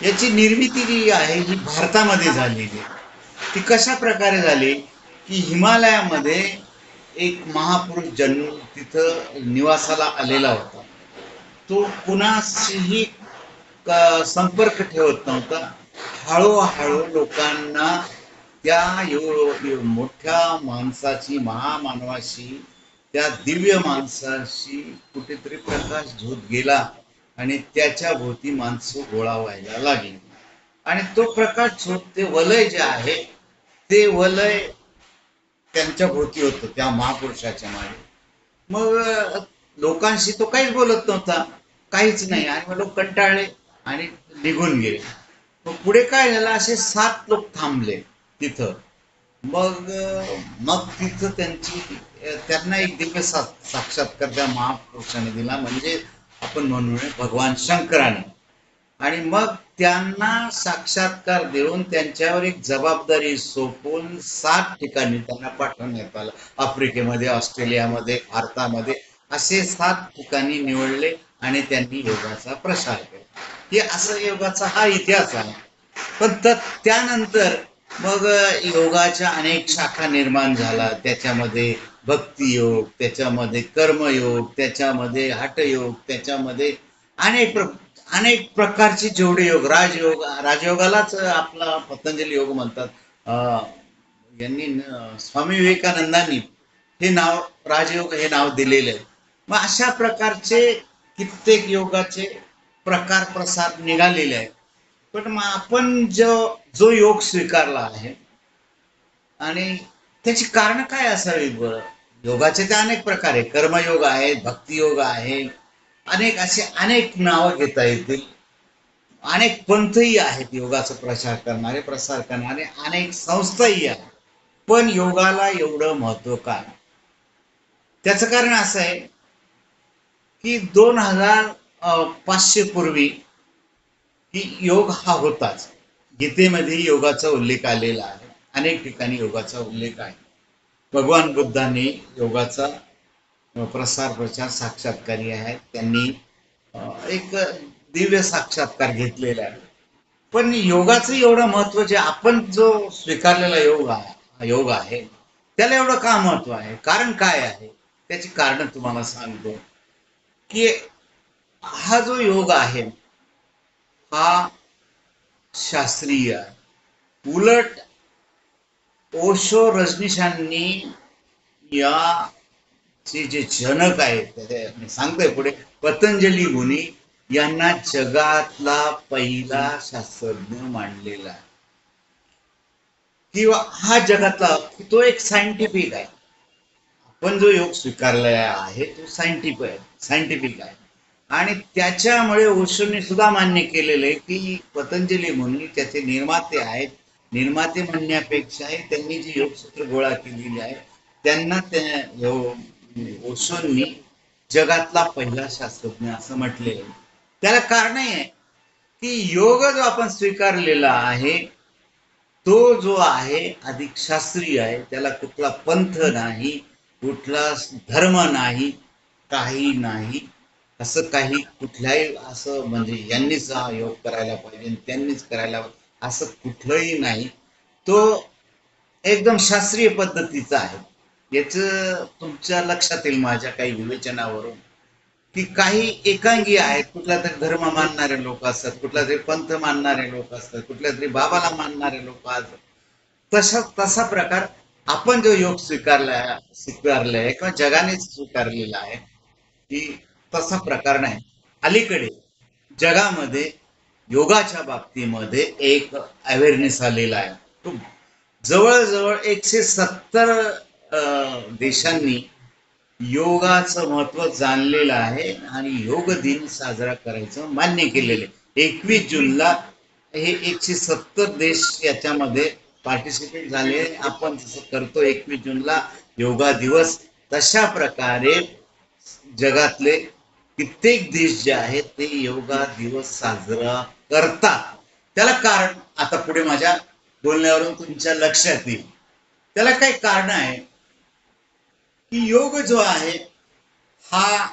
याची निर्मिती जी आहे ही भारतामध्ये झालेली आहे. ती कशा प्रकारे झाली की हिमालयामध्ये एक महापुरुष जन्म तिथं निवासाला आलेला होता. तो कुणाशीही संपर्क ठेवत नव्हता. हळूहळू लोकांना त्या मोठ्या माणसाची, महामानवाशी, त्या दिव्य माणसाशी कुठेतरी प्रकाश झोत गेला आणि त्याच्या भोवती माणसं गोळा व्हायला लागली. आणि तो प्रकाश झोत, ते वलय जे आहे, ते वलय त्यांच्या भोवती होतं त्या महापुरुषाच्या मागे. मग लोकांशी तो काहीच बोलत नव्हता, काहीच नाही. आणि मग लोक कंटाळले आणि निघून गेले. मग पुढे काय झालं, असे 7 लोक थांबले तिथं. मग मग तिथं त्यांना एक दिव्य साक्षात्कार त्या महापुरुषाने दिला, म्हणजे आपण म्हणूया भगवान शंकराने. आणि मग त्यांना साक्षात्कार देऊन त्यांच्यावर एक जबाबदारी सोपवून 7 ठिकाणी त्यांना पाठवण्यात आलं. आफ्रिकेमध्ये, ऑस्ट्रेलियामध्ये, भारतामध्ये असे 7 ठिकाणी निवडले आणि त्यांनी योगाचा प्रसार केला. हे असं योगाचा हा इतिहास आहे. पण त्यानंतर मग योगाच्या अनेक शाखा निर्माण झाला. त्याच्यामध्ये भक्तियोग, त्याच्यामध्ये कर्मयोग, त्याच्यामध्ये हठयोग, त्याच्यामध्ये अनेक अनेक प्रकारचे जेवढे योग, राजयोगालाच आपला पतंजली योग म्हणतात. यांनी स्वामी विवेकानंदांनी हे नाव, राजयोग हे नाव दिलेले आहे. मग अशा प्रकारचे कित्येक योगाचे प्रकार प्रसार निघालेले आहेत. पण मग आपण जो जो योग स्वीकारला आहे आणि त्याची कारण काय असावी बरं? योगाचे तर अनेक प्रकार आहे. कर्मयोग आहे, भक्तियोग आहे, अनेक असे अनेक नावं घेता येतील. अनेक पंथही आहेत योगाचा प्रसार करणारे अनेक संस्थाही आहेत. पण योगाला एवढं महत्व काय? त्याचं कारण असं आहे की 2500 पूर्वी की योग हा होताच. गीतेमध्ये योगाचा उल्लेख आलेला आहे. अनेक ठिकाणी योगाचा उल्लेख आहे. भगवान बुद्धांनी योगाचा प्रसार प्रचार साक्षात्कारी आहे. त्यांनी एक दिव्य साक्षात्कार घेतलेला आहे. पण योगाचं एवढं महत्व, जे आपण जो स्वीकारलेला योग आहे त्याला एवढं का महत्व आहे? कारण काय आहे? त्याची कारण तुम्हाला सांगतो की हा जो योग आहे हा शास्त्रीय आहे. उलट ओशो रजनीशांनी या जे जनक आहेत, मी सांगतोय पुढे, पतंजली मुनी यांना जगातला पहिला शास्त्रज्ञ मानलेला आहे. किंवा हा जगातला, तो एक सायंटिफिक आहे. आपण जो योग स्वीकारलेला आहे तो सायंटिफिक आहे. आणि त्याच्यामुळे ओशोने सुद्धा मान्य केलेलं आहे की पतंजली मुनी त्याचे निर्माते आहेत. निर्माते म्हणण्यापेक्षा त्यांनी जी योगसूत्र गोळा केलेली आहे त्यांना त्या ओशोंनी जगातला पहिला शास्त्रज्ञ असं म्हटलेलं आहे. त्याला कारण आहे की योग जो आपण स्वीकारलेला आहे तो जो आहे अधिक शास्त्रीय आहे. त्याला कुठला पंथ नाही, कुठला धर्म नाही, काही नाही. असं काही कुठल्याही असं म्हणजे यांनीच हा योग करायला पाहिजे, त्यांनीच करायला पाहिजे असं कुठलंही नाही. तो एकदम शास्त्रीय पद्धतीचा आहे. याच तुमच्या लक्षात येईल माझ्या काही विवेचनावरून की काही एकांगी आहेत. कुठला तरी धर्म मानणारे लोक असतात, कुठला तरी पंथ मानणारे लोक असतात, कुठल्या तरी बाबाला मानणारे लोक असतात. तसा प्रकार आपण जो योग स्वीकारलाय किंवा जगाने स्वीकारलेला आहे की तसा प्रकार नाही. अलीकडे जगामध्ये योगाच्या बाबतीमध्ये एक अवेअरनेस आलेला आहे. तो जवळजवळ 170 देशांनी योगाचं महत्व जाणलेलं आहे आणि योग दिन साजरा करायचं मान्य केलेले. 21 जूनला हे 170 देश याच्यामध्ये पार्टिसिपेट झाले. आपण जसं करतो 21 जूनला योगा दिवस, तशा प्रकारे जगातले कित्येक देश जे आहेत ते योगा दिवस साजरा करतात. त्याला कारण आता पुढे माझ्या बोलण्यावरून तुमच्या लक्षात येईल. त्याला काही कारण आहे की योग जो आहे हा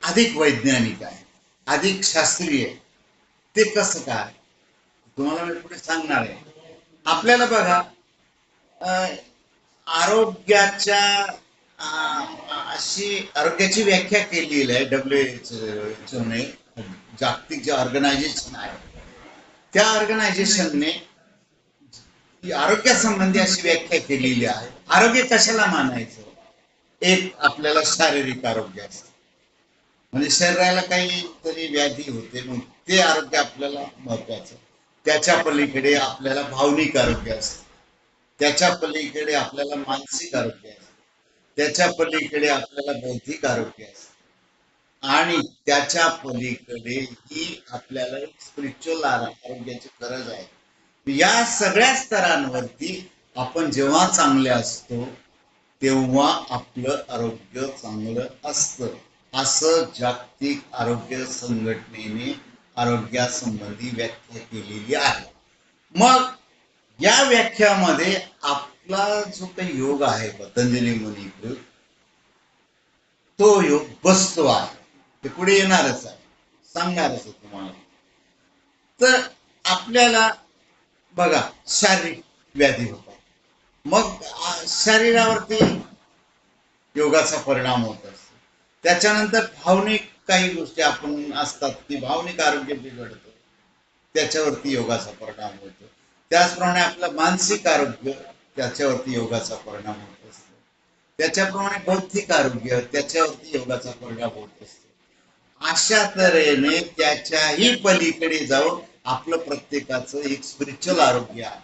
अधिक वैज्ञानिक आहे, अधिक शास्त्रीय आहे. ते कसं काय तुम्हाला मी पुढे सांगणार आहे. आपल्याला बघा, आरोग्याच्या अशी आरोग्याची व्याख्या केलेली आहे WHO ने. जागतिक जे ऑर्गनायझेशन आहे त्या ऑर्गनायझेशनने आरोग्यासंबंधी अशी व्याख्या केलेली आहे. आरोग्य कशाला मानायचं? एक आपल्याला शारीरिक आरोग्य असतं, म्हणजे शरीराला काही तरी व्याधी होते मग ते आरोग्य आपल्याला महत्वाचं. त्याच्या पलीकडे आपल्याला भावनिक आरोग्य असतं, त्याच्या पलीकडे आपल्याला मानसिक आरोग्य असतं, त्याच्या पलीकडे आपल्याला बौद्धिक आरोग्य असतं, आणि त्याच्या पलीकडे ही आपल्याला स्पिरिच्युअल आरोग्याची गरज आहे. या सगळ्या स्तरांवरती आपण जेव्हा चांगले असतो तेव्हा आपलं आरोग्य चांगलं असतं, असं जागतिक आरोग्य संघटनेने आरोग्यासंबंधी व्याख्या केलेली आहे. मग या व्याख्यामध्ये आपला जो काही योग आहे पतंजली मुनीकृत, तो योग बसतो आहे. ते पुढे येणारच आहे, सांगणारच आहे तुम्हाला. तर आपल्याला बघा, शारीरिक व्याधी होतात, मग शरीरावरती योगाचा परिणाम होत असतो. त्याच्यानंतर भावनिक काही गोष्टी आपण असतात की भावनिक आरोग्य बिघडतं, त्याच्यावरती योगाचा परिणाम होतो. त्याचप्रमाणे आपलं मानसिक आरोग्य, त्याच्यावरती योगाचा परिणाम होत असतो. त्याच्याप्रमाणे बौद्धिक आरोग्य, त्याच्यावरती योगाचा परिणाम होत असतो. अशा तऱ्हेने त्याच्याही पलीकडे जाऊन आपलं प्रत्येकाचं एक स्पिरिच्युअल आरोग्य आहे.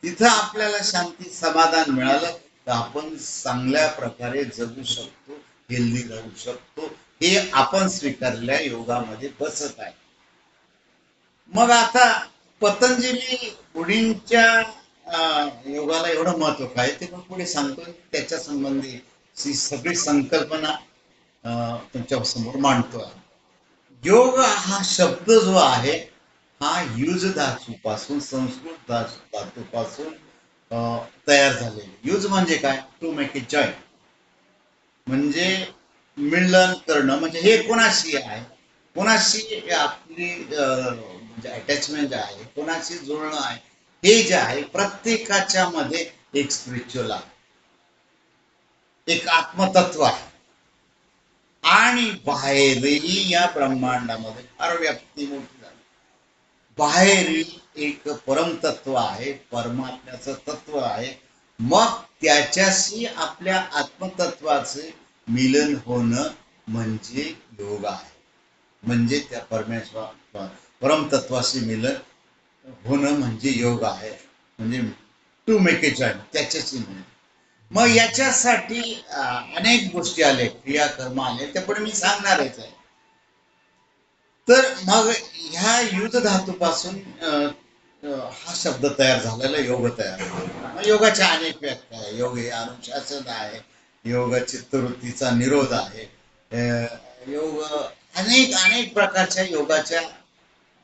तिथं आपल्याला शांती समाधान मिळालं तर आपण चांगल्या प्रकारे जगू शकतो, हेल्दी राहू शकतो. हे आपण स्वीकारलेल्या योगामध्ये बसत आहे. मग आता पतंजली मुनींच्या योगाला एवढं महत्व काय ते पण पुढे सांगतो. त्याच्या संबंधी सगळी संकल्पना तुमच्या समोर मांडतो आहे. योग हा शब्द जो आहे हा युज धातूपासून, संस्कृत धातूपासून तयार झालेले. युज म्हणजे काय? टू मेक इट जॉईन, म्हणजे मिलन करणं. म्हणजे हे कोणाशी आहे, कोणाशी आपली म्हणजे अटॅचमेंट आहे, कोणाशी जुळणं आहे, हे जे आहे प्रत्येकाच्या मध्ये एक स्पिरिच्युअल आहे, एक आत्मतत्व आहे. आणि बाहेरही या ब्रह्मांडामध्ये फार व्याप्ती मोठी झाली. बाहेरही एक परमतत्व आहे, परमात्म्याचं तत्व आहे. मग त्याच्याशी आपल्या आत्मतत्वाचे मिलन होणं म्हणजे योग आहे. म्हणजे त्या परमेश्वर परमतत्वाशी मिलन होणं म्हणजे योग आहे. म्हणजे टू मेक ए जॉईन, त्याच्याशी मिलन. मग याच्यासाठी अनेक गोष्टी आल्या, क्रियाकर्म आले, ते पण मी सांगणारच आहे. तर मग ह्या युद्ध धातूपासून हा शब्द तयार झालेला योग तयार झाला. योगाच्या अनेक व्याख्या आहे. योग हे अनुशासन आहे, योग चित्तवृत्तीचा निरोध आहे, योग अनेक अनेक प्रकारच्या योगाच्या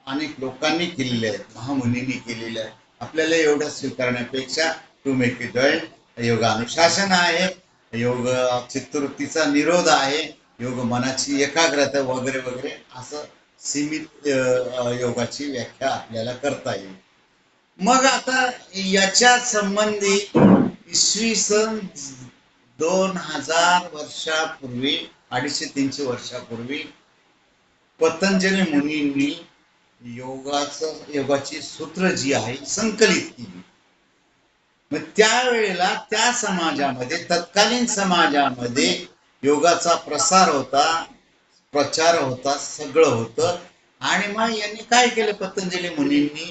अनेक लोकांनी केलेले आहेत, महामुनींनी केलेले आहे. आपल्याला एवढं स्वीकारण्यापेक्षा टू मेक इट जॉईन योग अनुशासन आहे, योग चित्तवृत्तीचा निरोध आहे, योग मनाची एकाग्रता वगैरे वगैरे, असं सीमित योगाची व्याख्या आपल्याला करता येईल. मग आता याच्या संबंधी इसवी सन 2000 वर्षापूर्वी, 250-300 वर्षापूर्वी पतंजली मुनींनी योगाची सूत्र जी आहे संकलित केली. मग त्यावेळेला त्या समाजामध्ये, तत्कालीन समाजामध्ये योगाचा प्रसार होता, प्रचार होता, सगळं होतं. आणि मग यांनी काय केलं पतंजली मुनींनी,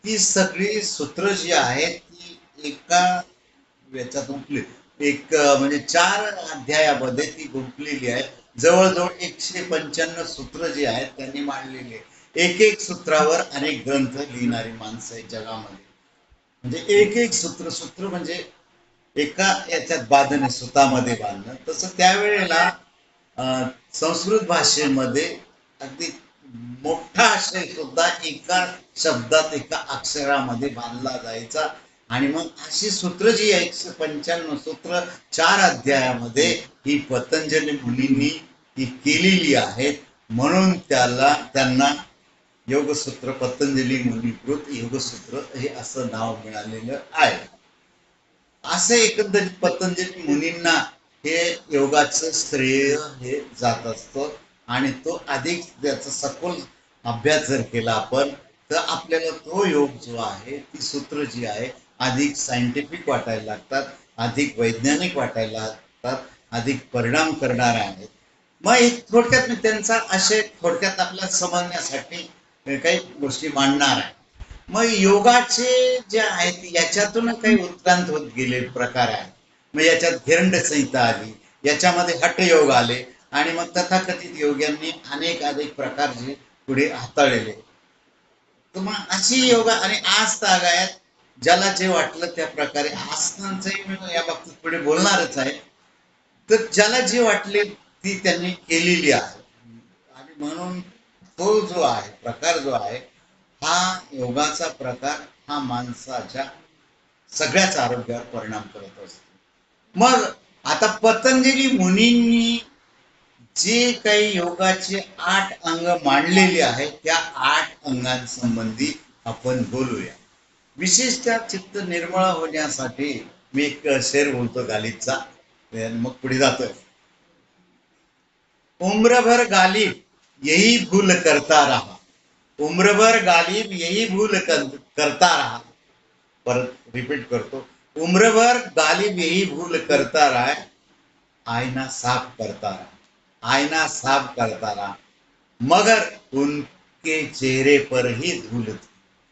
ती सगळी सूत्र जी आहेत ती एका याच्यात गुंफली. एक म्हणजे 4 अध्यायामध्ये ती गुंफलेली आहे. जवळजवळ 195 सूत्र जी आहेत त्यांनी मांडलेली आहे. एक एक सूत्रावर अनेक ग्रंथ लिहिणारी माणसं आहेत जगामध्ये. म्हणजे एक एक सूत्र, सूत्र म्हणजे एका याच्यात बांधणे, सुतामध्ये बांधणं. तसं त्यावेळेला संस्कृत भाषेमध्ये अगदी मोठा आशय सुद्धा एका शब्दात, एका अक्षरामध्ये बांधला जायचा. आणि मग अशी सूत्र जी 195 सूत्र 4 अध्यायामध्ये ही पतंजली मुनींनी ही केलेली आहेत. म्हणून त्यांना योगसूत्र पतंजली मुनिकृत योगसूत्र हे असं नाव मिळालेलं आहे. असं एकंदरीत पतंजली मुनींना हे योगाचं श्रेय हे जात असतं आणि तो अधिक त्याचा सखोल अभ्यास जर केला आपण तर आपल्याला तो योग जो आहे ती सूत्र जी आहे अधिक सायंटिफिक वाटायला लागतात, अधिक वैज्ञानिक वाटायला लागतात, अधिक परिणाम करणारे आहेत. मग एक थोडक्यात मी त्यांचा असे थोडक्यात आपल्याला समजण्यासाठी काही गोष्टी मांडणार आहे. मग योगाचे जे आहेत याच्यातून काही उत्क्रांत होत गेले प्रकार आहेत. मग याच्यात हिरण्य संहिता आली, याच्यामध्ये हठयोग आले आणि मग तथाकथित योग्यांनी अनेक प्रकार जे पुढे हाताळले. तर मग अशी योगा आणि आज तागायत ज्याला जे वाटलं त्या प्रकारे आसनांचंही मी या बाबतीत पुढे बोलणारच आहे. तर ज्याला जे वाटले ती त्यांनी केलेली आहे आणि म्हणून तो जो आहे प्रकार जो आहे हा योगाचा प्रकार हा माणसाच्या सगळ्याच आरोग्यावर परिणाम करत असतो. मग आता पतंजली मुनींनी जे काही योगाचे 8 अंग मांडलेले आहेत त्या 8 अंगांसंबंधी आपण बोलूया. विशेषतः चित्त निर्मळ होण्यासाठी मी एक शेर बोलतो गालिबचा, मग पुढे जातोय. उम्र भर गालिब यही भूल करता रहा, उम्र भर गालिब यही भूल करता रहा. परत रिपीट करतो. उम्र भर गालिब यही भूल करता रहा, आईना साफ करता रहा, आईना साफ करता रहा, मगर उनके चेहरे पर ही धूल थी.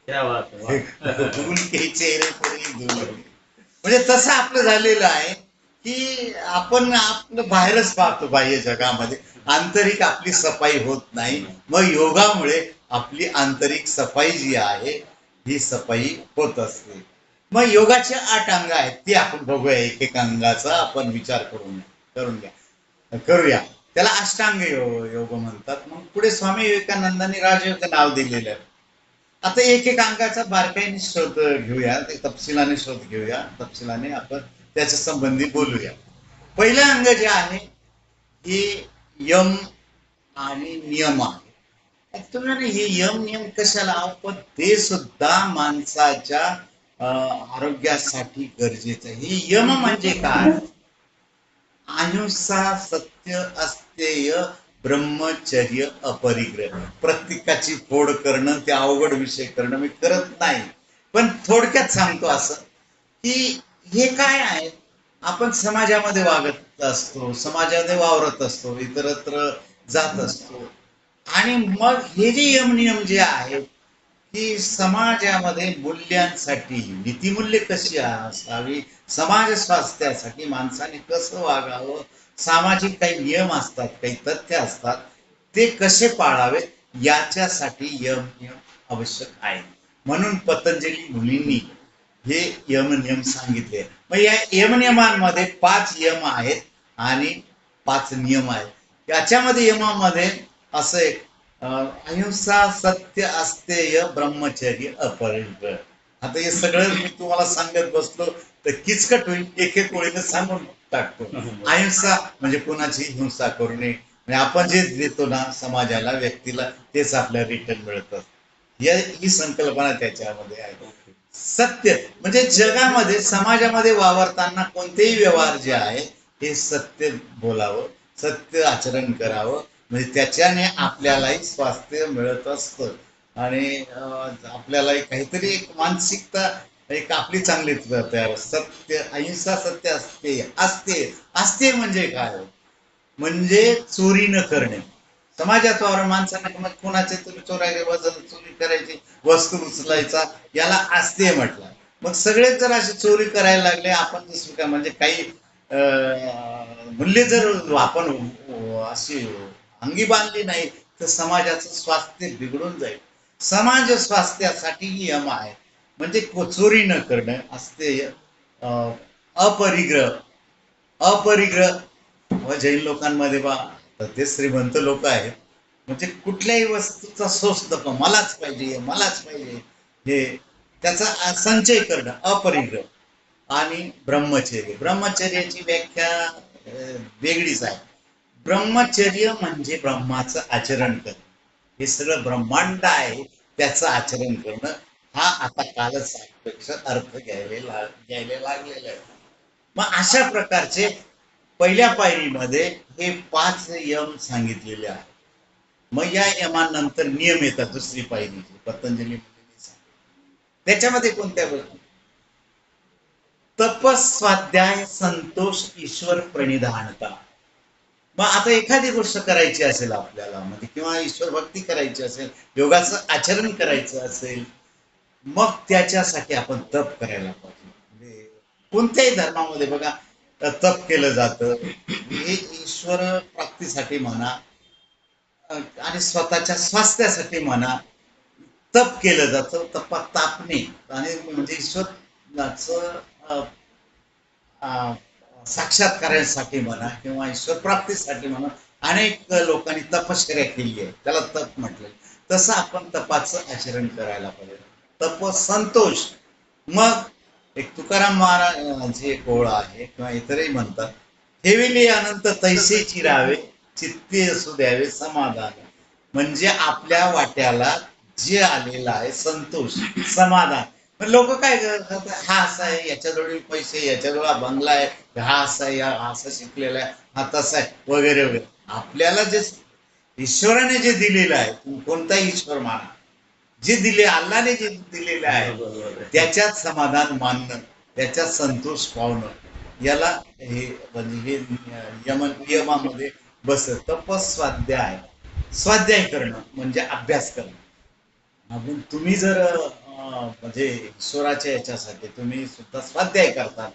क्या बात है. उनके चेहरे पर ही धूल थी. म्हणजे तसं आपलं झालेलं आहे की आपण आपलं बाहेरच पाहतो बाह्य जगामध्ये, आंतरिक आपली सफाई होत नाही. मग योगामुळे आपली आंतरिक सफाई जी आहे ही सफाई होत असते. मग योगाचे 8 अंग आहेत ते आपण बघूया, एक एक अंगाचा आपण विचार करूया. त्याला अष्टांग योग म्हणतात. मग पुढे स्वामी विवेकानंदांनी राजयोग नाव दिलेलं आहे. आता एक एक अंगाचा बारकाईने शोध घेऊया, तपशिलाने शोध घेऊया, तपशिलाने आपण त्याच्या संबंधी बोलूया. पहिलं अंग जे आहे हे यम आणि नियम आहे. तुम्हाला हे यम नियम कशाला, पण ते सुद्धा माणसाच्या आरोग्यासाठी गरजेचं आहे. हे यम म्हणजे काय? अहिंसा, सत्य, अस्तेय, ब्रह्मचर्य, अपरिग्रह. प्रत्येकाची फोड करणं ते अवघड विषय करणं मी करत नाही, पण थोडक्यात सांगतो असं की हे काय आहे. आपण समाजामध्ये वागत असतो, समाजामध्ये वावरत असतो, इतरत्र जात असतो आणि मग हे जे यम नियम जे आहेत की समाजामध्ये मूल्यांसाठी नीतिमूल्य कशी असावी, समाज स्वास्थ्यासाठी माणसाने कसं वागावं, सामाजिक काही नियम असतात, काही तथ्य असतात, ते कसे पाळावे याच्यासाठी यम नियम आवश्यक आहे. म्हणून पतंजली मुनींनी हे यम नियम सांगितले. मग या यम नियमांमध्ये 5 यम आहेत आणि 5 नियम आहेत. याच्यामध्ये यमामध्ये असं एक अहिंसा, सत्य, अस्तेय, ब्रह्मचर्य, अपरिग्रह. आता हे सगळं मी तुम्हाला सांगत बसलो तर किचकट होईल, एक एक ओळीनं सांगून टाकतो. अहिंसा म्हणजे कोणाची हिंसा करू नये, म्हणजे आपण जे देतो ना समाजाला, व्यक्तीला, तेच आपल्याला रिटर्न मिळतं. ही संकल्पना त्याच्यामध्ये आहे. सत्य म्हणजे जगामध्ये समाजामध्ये वावरताना कोणतेही व्यवहार जे आहे हे सत्य बोलावं, सत्य आचरण करावं, म्हणजे त्याच्याने आपल्यालाही स्वास्थ्य मिळत असतं आणि आपल्यालाही काहीतरी एक मानसिकता एक आपली चांगली तयार. सत्य, अहिंसा, सत्य, असते असते असते म्हणजे काय, म्हणजे चोरी न करणे. समाजात वावर माणसांना कोणाचे तुम्ही चोरी करायची, वस्तू उचलायचा, याला आस्ते म्हटलं. मग सगळेच जर असे चोरी करायला लागले, आपण जर म्हणजे काही मूल्य जर आपण अशी अंगी बांधली नाही तर समाजाचं स्वास्थ्य बिघडून जाईल. समाज स्वास्थ्यासाठी यम आहे म्हणजे चोरी न करणं, अस्तेय, अपरिग्रह. अपरिग्रह व जैन लोकांमध्ये ते श्रीमंत लोक आहेत, म्हणजे कुठल्याही वस्तूचा सोस नको, मलाच पाहिजे मलाच पाहिजे, हे त्याचा संचय करणं अपरिग्रह. आणि ब्रह्मचर्य, ब्रह्मचर्याची व्याख्या वेगळीच आहे. ब्रह्मचर्य म्हणजे ब्रह्माचं आचरण करणं. हे सगळं ब्रह्मांड आहे त्याचं आचरण करणं, हा आता कालच सापेक्ष अर्थ घ्यायला लागलेला आहे. मग अशा प्रकारचे पहिल्या पायरीमध्ये हे 5 यम सांगितलेले आहेत. मग या यमानंतर नियम येतात दुसरी पायरीची पतंजली मुनींनी सांगितले. त्याच्यामध्ये कोणत्या गोष्टी? तपस, स्वाध्याय, संतोष, ईश्वर प्रणिधानता. मग आता एखादी गोष्ट करायची असेल आपल्याला, म्हणजे किंवा ईश्वर भक्ती करायची असेल, योगाचं आचरण करायचं असेल, मग त्याच्यासाठी आपण तप करायला पाहिजे. म्हणजे कोणत्याही धर्मामध्ये बघा तप केलं जातं. हे ईश्वर प्राप्तीसाठी म्हणा आणि स्वतःच्या स्वास्थ्यासाठी म्हणा तप केलं जातं. तपात तापणे आणि म्हणजे ईश्वराचं साक्षात्कारासाठी म्हणा किंवा ईश्वर प्राप्तीसाठी म्हणा अनेक लोकांनी तपश्चर्या केली आहे, त्याला तप म्हटलं. तसं आपण तपाचं आचरण करायला पाहिजे. तप संतोष. मग एक तुकाराम महाराजांची एक ओळ आहे किंवा इतरही म्हणतात, ठेविली अनंत तैसे चिरावे, चित्ते असू द्यावे समाधान. म्हणजे आपल्या वाट्याला जे आलेलं आहे संतोष, समाधान. पण लोक काय करतात, हा असा आहे, याच्याजवळ पैसे, याच्याजवळ हा बंगला आहे, हा असा आहे, हा असं शिकलेला आहे, हा तसा आहे वगैरे वगैरे. आपल्याला जे ईश्वराने जे दिलेलं आहे, तुम्ही कोणताही ईश्वर माना, जे दिले अल्लाने जे दिलेलं आहे त्याच्यात समाधान मानणं, त्याच्यात संतोष पावणं, याला हे म्हणजे हे यमामध्ये बसत. तपस स्वाध्याय. स्वाध्याय करणं म्हणजे अभ्यास करणं. आपण तुम्ही जर म्हणजे ईश्वराच्या याच्यासाठी तुम्ही सुद्धा स्वाध्याय करतात,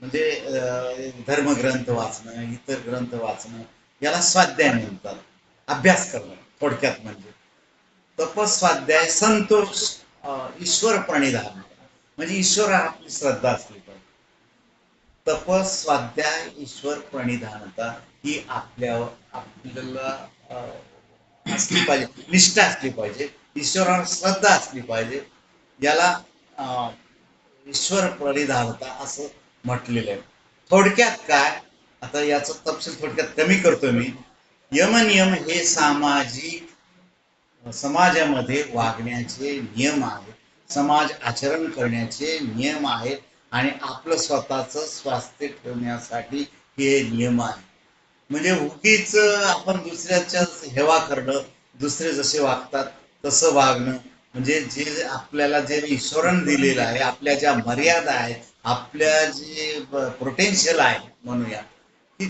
म्हणजे धर्मग्रंथ वाचणं, इतर ग्रंथ वाचणं, याला स्वाध्याय म्हणतात. अभ्यास करणं थोडक्यात म्हणजे. तपस्वाध्याय, संतोष, ईश्वर प्रणिधान म्हणजे ईश्वर आपली श्रद्धा असली पाहिजे. तपस, स्वाध्याय, ईश्वर प्रणिधानता ही आपल्याला असली पाहिजे, निष्ठा असली पाहिजे, ईश्वरावर श्रद्धा असली पाहिजे. याला ईश्वर प्रणिधानता असं म्हटलेलं आहे. थोडक्यात काय, आता याचं तपशील थोडक्यात कमी करतो मी. यमनियम हे सामाजिक समाजामध्ये वागण्याचे नियम आहेत, समाज आचरण करण्याचे नियम आहेत आणि आपलं स्वतःचं स्वास्थ्य ठेवण्यासाठी हे नियम आहे. म्हणजे उगीच आपण दुसऱ्याच्या हेवा करणं, दुसरे जसे वागतात तसं वागणं, म्हणजे जे आपल्याला जे ईश्वरानं दिलेलं आहे, आपल्या ज्या मर्यादा आहेत, आपल्या जे पोटेन्शियल आहे म्हणूया, की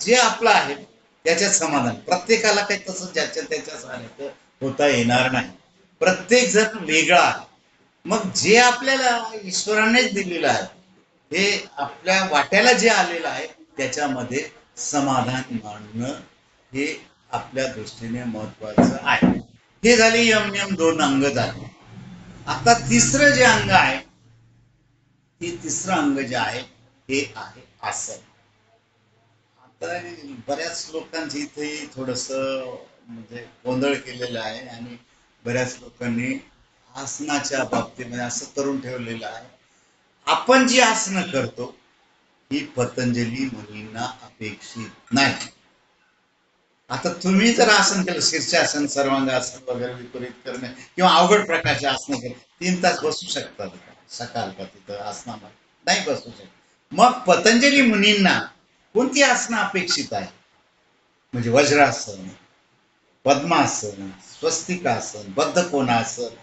जे आपलं आहे त्याच्यात समाधान. प्रत्येकाला काही तसं ज्याच्या त्याच्या होता येणार नाही. प्रत्येक जण वेगळा आहे. मग जे आपल्याला ईश्वरानेच दिलेलं आहे, हे आपल्या वाट्याला जे आलेलं आहे त्याच्यामध्ये समाधान मानणं हे आपल्या दृष्टीने महत्वाचं आहे. हे झाले यम नियम 2 अंग झाले. आता तिसरं जे अंग आहे, हे तिसरं अंग जे आहे हे आहे आसन. आता बऱ्याच लोकांची इथे थोडस म्हणजे गोंधळ केलेला आहे आणि बऱ्याच लोकांनी आसनाच्या बाबतीमध्ये असं करून ठेवलेलं आहे, आपण जी आसनं करतो ही पतंजली मुनींना अपेक्षित नाही. आता तुम्ही जर आसन केलं, शीर्षासन, सर्वांगासन वगैरे विपरीत करणे किंवा अवघड प्रकारचे आसन केले, 3 तास बसू शकतात का? सकाळ का तिथं आसनामध्ये नाही बसू शकत. मग पतंजली मुनींना कोणती आसनं अपेक्षित आहे? म्हणजे वज्रासन, पद्मासन, स्वस्तिकासन, बद्ध कोणासन,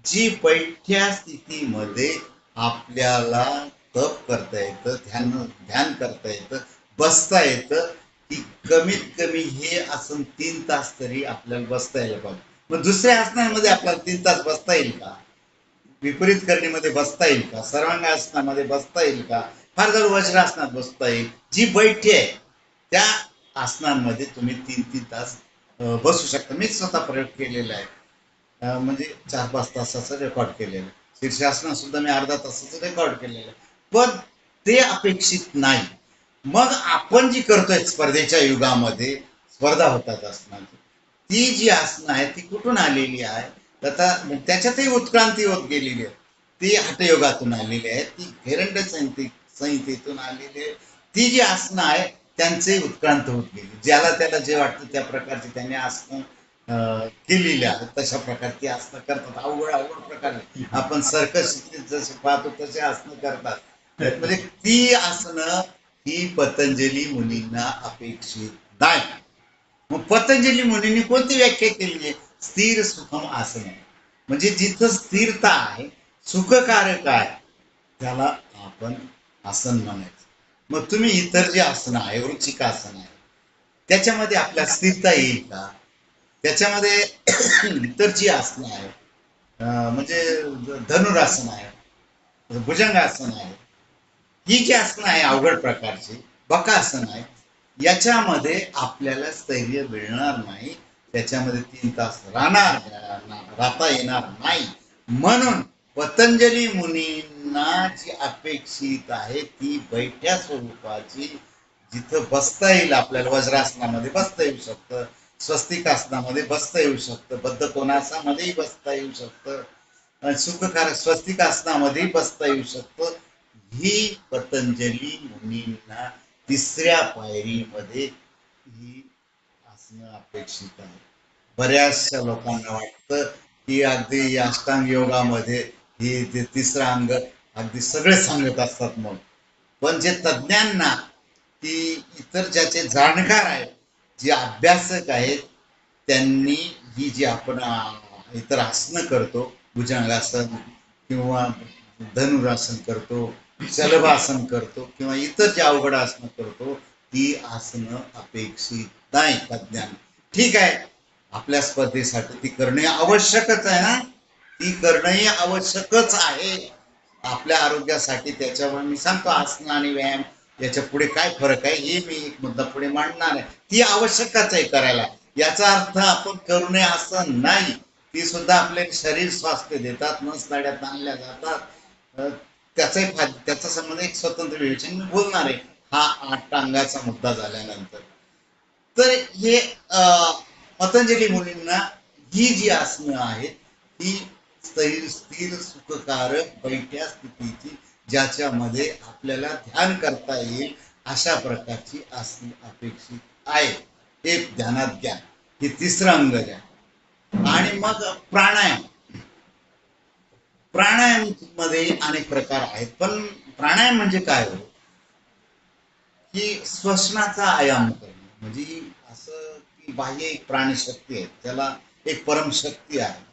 जी बैठ्या स्थितीमध्ये आपल्याला तप करता येतं, ध्यान करता येतं, बसता येतं, की कमीत कमी हे आसन 3 तास तरी आपल्याला बसता यायला पाहिजे. मग दुसऱ्या आसनामध्ये आपल्याला 3 तास बसता येईल का? विपरीत करणीमध्ये बसता येईल का? सर्वांगासनामध्ये बसता येईल का? फार जर वज्रासनात बसता येईल. जी बैठी आहे त्या आसनांमध्ये तुम्ही 3-3 तास बसू शकता. मी स्वतः प्रयोग केलेला आहे. म्हणजे 4-5 तासाचं रेकॉर्ड केलेलं आहे. शीर्षासनात सुद्धा मी अर्धा तासाचं रेकॉर्ड केलेलं आहे. पण ते अपेक्षित नाही. मग आपण जी करतोय स्पर्धेच्या युगामध्ये, स्पर्धा होतात आसनाची, ती जी आसनं आहे ती कुठून आलेली आहे? आता त्याच्यातही उत्क्रांती होत गेलेली आहे. ती हठयोगातून आलेली आहे, ती घेरंड संहितेतून आलेली आहे. ती जी आसनं आहे त्यांचे उत्क्रांत होत गेली. ज्याला त्याला जे वाटतं त्या प्रकारची त्यांनी आसनं केलेल्या आहेत तशा प्रकारची आसनं करतात. अवघड अवघड प्रकारे आपण सर्कस जसे पाहतो तसे आसनं करतात. म्हणजे ती आसनं ही पतंजली मुनींना अपेक्षित नाही. मग पतंजली मुनींनी कोणती व्याख्या केली आहे? स्थिर सुखम आसन. म्हणजे जिथं स्थिरता आहे, सुखकारक आहे, त्याला आपण आसन म्हणायचं. मग तुम्ही इतर जे आसन आहे, वृश्चिक आसन आहे, त्याच्यामध्ये आपल्या स्थिरता येईल का? त्याच्यामध्ये इतर जी आसनं आहे, म्हणजे धनुरासन आहे, भुजंगासन आहे, ही जी आसनं आहे अवघड प्रकारची, बकासन आहे, याच्यामध्ये आपल्याला स्थैर्य मिळणार नाही. त्याच्यामध्ये 3 तास राहता येणार नाही. म्हणून पतंजली मुनींना जी अपेक्षित आहे ती बैठ्या स्वरूपाची, जिथं बसता येईल आपल्याला. वज्रासनामध्ये बसता येऊ शकतं, स्वस्तिकासनामध्ये बसता येऊ शकतं, बद्ध कोणासामध्येही बसता येऊ शकतं, सुखकारक स्वस्तिकासनामध्ये बसता येऊ शकतं. ही पतंजली मुनींना तिसऱ्या पायरीमध्ये ही असणं अपेक्षित आहे. बऱ्याचशा लोकांना वाटतं की अगदी अष्टांग योगामध्ये ही ते तिसरं अंग अगदी सगळे सांगत असतात. मग पण जे तज्ज्ञांना, की इतर ज्याचे जाणकार आहेत, जे अभ्यासक आहेत, त्यांनी ही जी आपण इतर आसनं करतो, भुजंगासन किंवा धनुरासन करतो, शलभासन करतो किंवा इतर जे अवघड आसनं करतो, ती आसनं अपेक्षित नाही तज्ञान. ठीक आहे, आपल्या स्पर्धेसाठी ती करणे आवश्यकच आहे ना, ती करणंही आवश्यकच आहे आपल्या आरोग्यासाठी. त्याच्यामुळे मी सांगतो आसन आणि व्यायाम याच्या पुढे काय फरक आहे हे मी एक मुद्दा पुढे मांडणार आहे. ती आवश्यकच आहे करायला. याचा अर्थ आपण करू नये असं नाही. ती सुद्धा आपले शरीर स्वास्थ्य देतात, नस नाड्या ताणल्या जातात. त्याचाही फायदा, त्याचा संबंध एक स्वतंत्र विवेचन मी बोलणार आहे हा 8 अंगाचा मुद्दा झाल्यानंतर. तर हे पतंजली मुनींना ही जी आसनं आहेत ही स्थिर सुखकारक बैठ्या स्थितीची, ज्याच्यामध्ये आपल्याला ध्यान करता येईल अशा प्रकारची आसनं अपेक्षित आहे. हे ध्यानात घ्या. हे तिसरं अंग घ्या. आणि मग प्राणायाम. प्राणायाम मध्ये अनेक प्रकार आहेत, पण प्राणायाम म्हणजे काय हो? की श्वसनाचा आयाम करणे. म्हणजे असं की बाह्य एक प्राणशक्ती आहे, त्याला एक परमशक्ती आहे,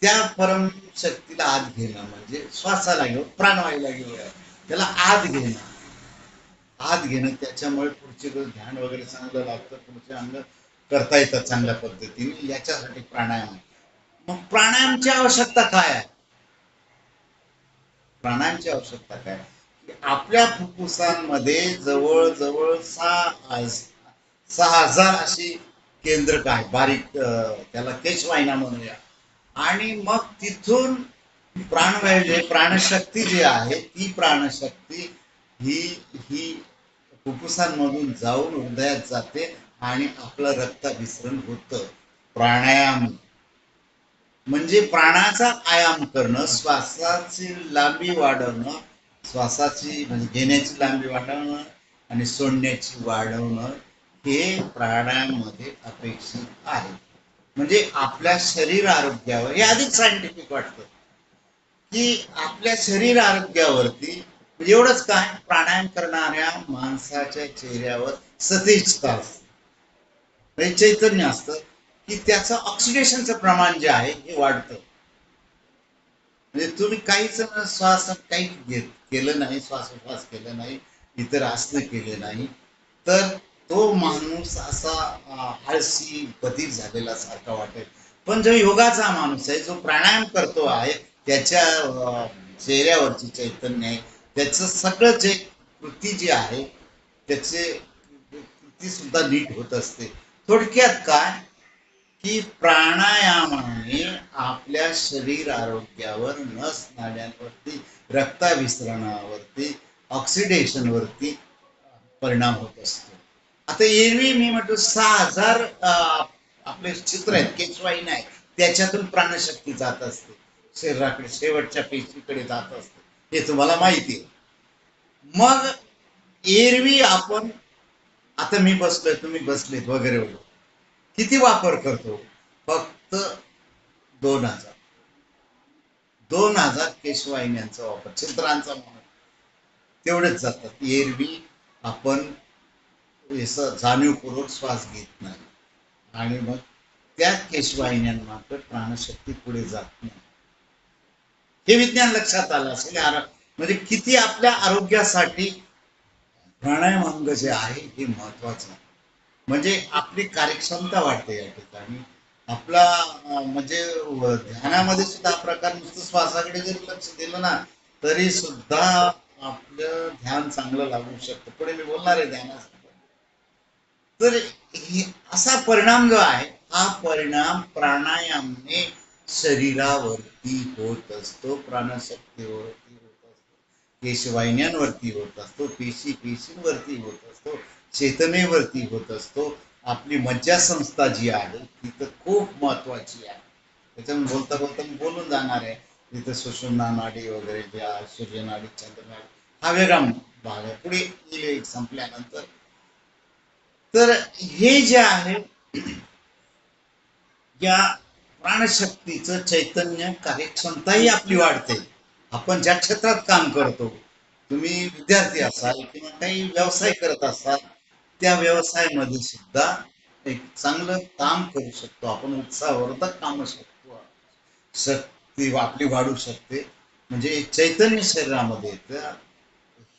त्या परमशक्तीला आत घेणं म्हणजे श्वासाला घेऊन प्राणवायूला घेऊन त्याला आत घेणं. आत घेणं, त्याच्यामुळे पुढचे ध्यान वगैरे चांगलं लागतं, पुढचे अंग करता येतात चांगल्या पद्धतीने. याच्यासाठी प्राणायाम आहे. मग प्राणायामची आवश्यकता काय आहे? प्राणायामची आवश्यकता काय? आपल्या फुफ्फुसांमध्ये जवळजवळ 6,000 अशी केंद्रक आहे, बारीक, त्याला केशवाहिन्या म्हणूया. आणि मग तिथून प्राणवायू जे प्राणशक्ती जी आहे, ती प्राणशक्ती ही ही फुफ्फुसांमधून जाऊन हृदयात जाते आणि आपलं रक्ताभिसरण होतं. प्राणायाम म्हणजे प्राणाचा आयाम करणं, श्वासाची लांबी वाढवणं, श्वासाची म्हणजे घेण्याची लांबी वाढवणं आणि सोडण्याची वाढवणं, हे प्राणायाम मध्ये अपेक्षित आहे. म्हणजे आपल्या शरीर आरोग्यावर हे अधिक सायंटिफिक वाटतं, की आपल्या शरीर आरोग्यावरती. म्हणजे एवढंच काय, प्राणायाम करणाऱ्या माणसाच्या चेहऱ्यावर सतेजता असते, म्हणजे चैतन्य असतं, की त्याचं ऑक्सिडेशनचं प्रमाण जे आहे हे वाढतं. म्हणजे तुम्ही काहीच श्वास काही केलं नाही, श्वासोश्वास केलं नाही, इतर आसनं केले नाही, तर तो माणूस असा आळशी बधीर झालेला सारखा वाटेल. पण जो योगाचा माणूस आहे, जो प्राणायाम करतो आहे, त्याच्या चेहऱ्यावरची चैतन्य आहे, त्याचं सगळं जे कृती जी आहे, त्याचे कृती सुद्धा नीट होत असते. थोडक्यात काय, की प्राणायामाने आपल्या शरीर आरोग्यावर, नस नाड्यांवरती, रक्ताभिसरणावरती, ऑक्सिडेशन वरती परिणाम होत असतो. आता एरवी मी म्हटलं 6,000 आपले चित्र आहेत, केशवाहिन्या आहेत, त्याच्यातून प्राणशक्ती जात असते शरीराकडे, शेवटच्या पेशीकडे जात असते, हे तुम्हाला माहिती आहे. मग एरवी आपण, आता मी बसलोय, तुम्ही बसलेत वगैरे वगैरे, किती वापर करतो? फक्त 2000 2000 केशवाहिन्यांचा वापर, छिद्रांचा म्हणून तेवढेच जातात. एरवी आपण जाणीवपूर्वक श्वास घेत नाही आणि मग त्या केशवाहिन्यांमार्फत प्राणशक्ती पुढे जात नाही. हे विज्ञान लक्षात आलं असेल. म्हणजे किती आपल्या आरोग्यासाठी प्राणायाम अंग जे आहे हे महत्वाचं आहे. म्हणजे आपली कार्यक्षमता वाढते या ठिकाणी. आपला म्हणजे ध्यानामध्ये सुद्धा हा प्रकार नुसतं श्वासाकडे जरी लक्ष दिलं ना तरी सुद्धा आपलं ध्यान चांगलं लागू शकतं. पुढे मी बोलणार आहे ध्यानासाठी. तर असा परिणाम जो आहे हा परिणाम प्राणायामने शरीरावरती होत असतो, प्राणशक्तीवरती होत असतो, केशवाहिन्यांवरती होत असतो, पेशींवरती होत असतो, चेतनेवरती होत असतो. आपली मज्जासंस्था जी आहे ती तर खूप महत्वाची आहे. त्याच्यामुळे बोलता बोलता मी बोलून जाणार आहे. तिथं सुषुम्ना नाडी वगैरे ज्या सूर्यनाडी, चंद्रनाडी हा वेगळा भाग आहे, पुढे येईल संपल्यानंतर. तर हे जे आहे या प्राणशक्तीचं चैतन्य कार्यक्षमताही आपली वाढते. आपण ज्या क्षेत्रात काम करतो, तुम्ही विद्यार्थी असाल किंवा काही व्यवसाय करत असाल, त्या व्यवसायामध्ये सुद्धा एक चांगलं काम करू शकतो आपण, उत्साहवर्धक काम शकतो, शक्ती आपली वाढू शकते. म्हणजे चैतन्य शरीरामध्ये येतं.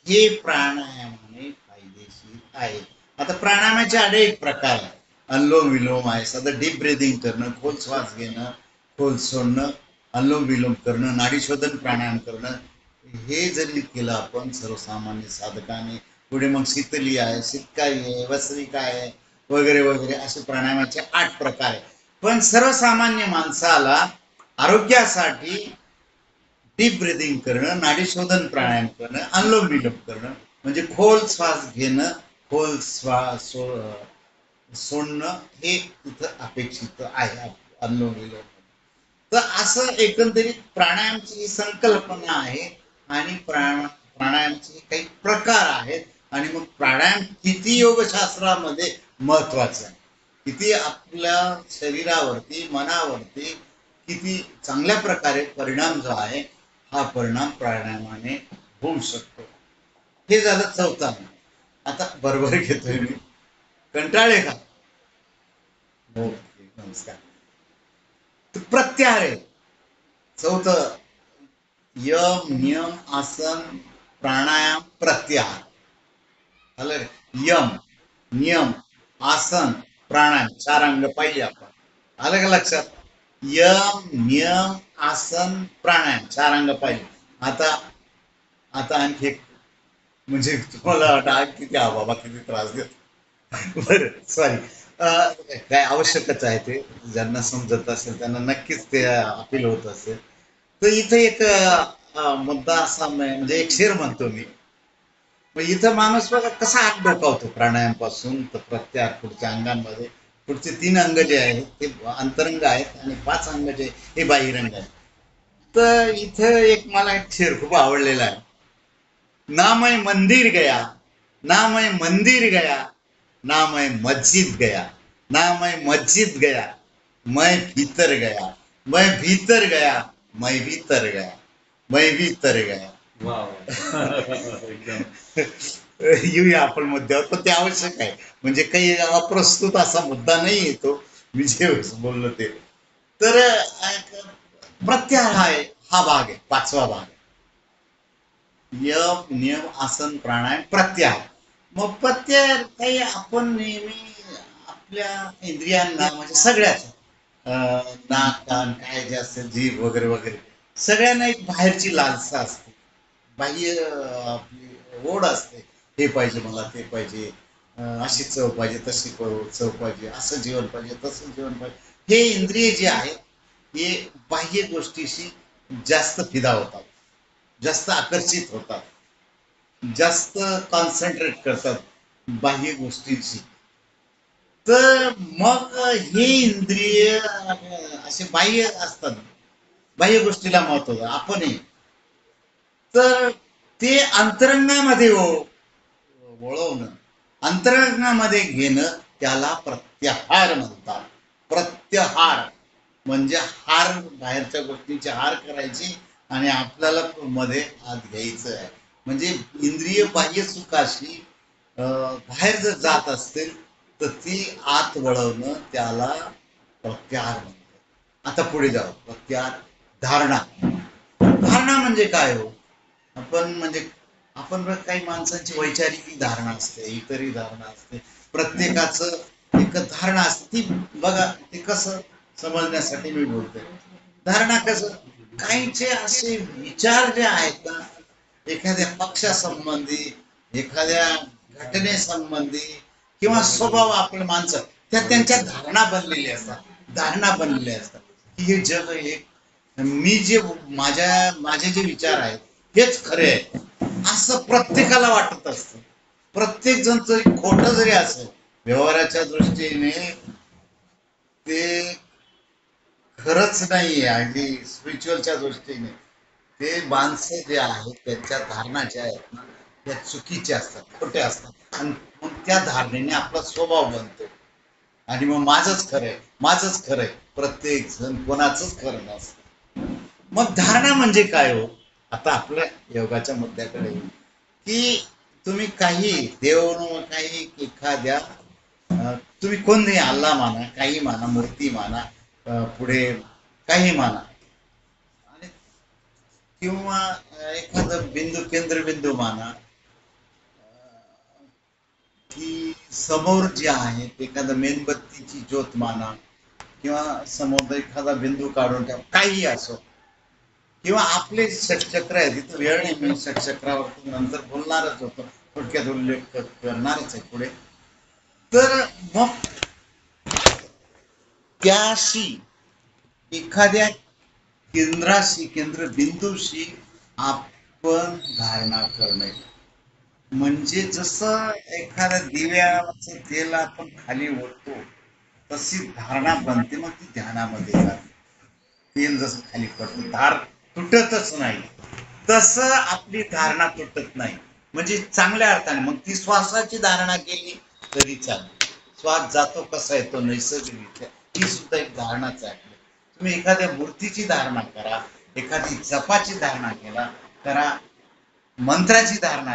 हे प्राणायामाने फायदेशीर आहे. आता प्राणायामाचे अनेक प्रकार आहेत. अनुलोम विलोम आहे, साधं डीप ब्रिदिंग करणं, खोल श्वास घेणं, खोल सोडणं, अनुलोम विलोम करणं, नाडीशोधन प्राणायाम करणं. हे जरी केलं आपण सर्वसामान्य साधकाने, पुढे मग शीतली आहे, शितकाई आहे, वसरिका आहे वगैरे वगैरे असे प्राणायामाचे 8 प्रकार आहे. पण सर्वसामान्य माणसाला आरोग्यासाठी डीप ब्रिदिंग करणं, नाडीशोधन प्राणायाम करणं, अनुलोम विलोम करणं, म्हणजे खोल श्वास घेणं, खोल श्वास सोडणं, हे तिथं अपेक्षित आहे अनुलोम विलोम. तर असं एकंदरीत प्राणायामची संकल्पना आहे आणि प्राणायामचे काही प्रकार आहेत. आणि मग प्राणायाम किती योगशास्त्रामध्ये महत्वाचं आहे, किती आपल्या शरीरावरती, मनावरती किती चांगल्या प्रकारे परिणाम जो आहे हा परिणाम प्राणायामाने होऊ शकतो. हे झालं चौथा. आता बरोबर घेतोय मी, कंटाळे का? ओके, नमस्कार. तर प्रत्याहार आहे चौथं. यम नियम आसन प्राणायाम प्रत्याहार. आलं रे? यम नियम आसन प्राणायाम 4 अंग पाहिजे आपण. आलं का लक्षात? यम नियम आसन प्राणायाम 4 अंग पाहिजे. आता आता आणखी एक, म्हणजे तुम्हाला वाटतं किती हा बाबा किती त्रास देतो. बरं, सॉरी. काय आवश्यकच आहे ते, ज्यांना समजत असेल त्यांना नक्कीच ते अपील होत असेल. तर इथे एक मुद्दा असा म्हणजे एक शेर म्हणतो मी. मग इथं माणूस बघा कसा हात डोकावतो प्राणायाम पासून तर प्रत्याहार पुढच्या अंगांमध्ये. पुढचे 3 अंग जे आहेत ते अंतरंग आहेत आणि 5 अंग जे हे बाह्यरंग आहेत. तर इथं एक मला एक शेर खूप आवडलेला आहे. ना मैं मंदिर गया, ना मैं मंदिर गया, ना मैं मस्जिद गया, ना मैं मस्जिद गया, मैं भीतर गया, मैं भीतर गया, मैं भीतर गया, मैं भीतर गया. एकदम. येऊया आपण मुद्द्यावर, पण ते आवश्यक आहे. म्हणजे काही अप्रस्तुत असा मुद्दा नाही येतो मी जे बोललो ते. तर प्रत्याहार हा भाग आहे, 5वा भाग. यम नियम आसन प्राणायाम प्रत्याहार. मग प्रत्याहार काही आपण नेहमी आपल्या इंद्रियांना म्हणजे सगळ्याच नाक कान काय जे असते जीभ वगैरे वगैरे सगळ्यांना एक बाहेरची लालसा असते, बाह्य आपली ओढ असते. हे पाहिजे मला, ते पाहिजे, अशी चव पाहिजे, तशी चव पाहिजे, असं जीवन पाहिजे, तसं जीवन पाहिजे. हे इंद्रिय जे आहे हे बाह्य गोष्टीशी जास्त फिदा होतात, जास्त आकर्षित होतात, जास्त कॉन्सन्ट्रेट करतात बाह्य गोष्टींशी. तर मग हे इंद्रिय असे बाह्य असतात, बाह्य गोष्टीला महत्व आपणही. तर ते अंतरंगामध्ये वळवणं, अंतरंगामध्ये घेणं त्याला प्रत्याहार म्हणतात. प्रत्याहार. म्हणजे हार, बाहेरच्या गोष्टींची हार करायची आणि आपल्याला मध्ये आत घ्यायचं आहे. म्हणजे इंद्रिय बाह्य सुखाशी बाहेर जर जात असतील तर ती आत वळवणं त्याला प्रत्याहार म्हणतात. आता पुढे जाऊ. प्रत्याहार. धारणा. धारणा म्हणजे काय हो? आपण म्हणजे आपण बघ, काही माणसांची वैचारिक धारणा असते, इतरही धारणा असते. प्रत्येकाचं एक धारणा असते. ती बघा, ते कसं समजण्यासाठी मी बोलतोय. धारणा कसं, काहींचे असे विचार जे आहेत ना, एखाद्या पक्षासंबंधी, एखाद्या घटनेसंबंधी किंवा स्वभाव, आपल्या माणसं, त्या त्यांच्या धारणा बनलेल्या असतात. धारणा बनलेल्या असतात की हे जग हे, मी जे माझे जे विचार आहेत हेच खरे आहे, असं प्रत्येकाला वाटत असतं. प्रत्येक जण जरी खोटं जरी असेल व्यवहाराच्या दृष्टीने, ते खरंच नाहीये. आणि स्पिरिच्युअलच्या दृष्टीने ते माणसं जे आहेत त्यांच्या धारणा ज्या आहेत ना, त्या चुकीच्या असतात, खोट्या असतात. आणि मग त्या धारणेने आपला स्वभाव बनतो. आणि मग माझंच खरंय, माझंच खरंय. प्रत्येक जण कोणाचंच खरं नसतं. मग धारणा म्हणजे काय हो? आता आपल्या योगाच्या मुद्द्याकडे येऊ, की तुम्ही काही देव, काही एखाद्या तुम्ही कोणते, अल्ला माना, काही माना, मूर्ती माना, पुढे काही माना, आणि किंवा एखादं बिंदू, केंद्रबिंदू माना, की समोर जे आहे एखादं मेणबत्तीची ज्योत माना, किंवा समोर एखादा बिंदू काढून ठेवा, काही असो. किंवा आपले षटचक्र आहे, तिथं वेळ नाही, मी षटचक्रावर नंतर बोलणारच होतो, थोडक्यात उल्लेख करणारच आहे पुढे. तर मग त्याशी, एखाद्या केंद्राशी, केंद्रबिंदूशी आपण धारणा करणे. म्हणजे जसं एखाद्या दिव्याचं तेल आपण खाली ओततो, तशी धारणा बनते, मग ती ध्यानामध्ये जाते. तेल जसं खाली पडतं, धार तुटतच नाही, तसं आपली धारणा तुटत नाही. म्हणजे चांगल्या अर्थाने, मग ती श्वासाची धारणा केली तरी चालेल. श्वास जातो कसा येतो नैसर्गिक, ही सुद्धा एक धारणाच आहे. तुम्ही एखाद्या मूर्तीची धारणा करा, एखादी जपाची धारणा करा, मंत्राची धारणा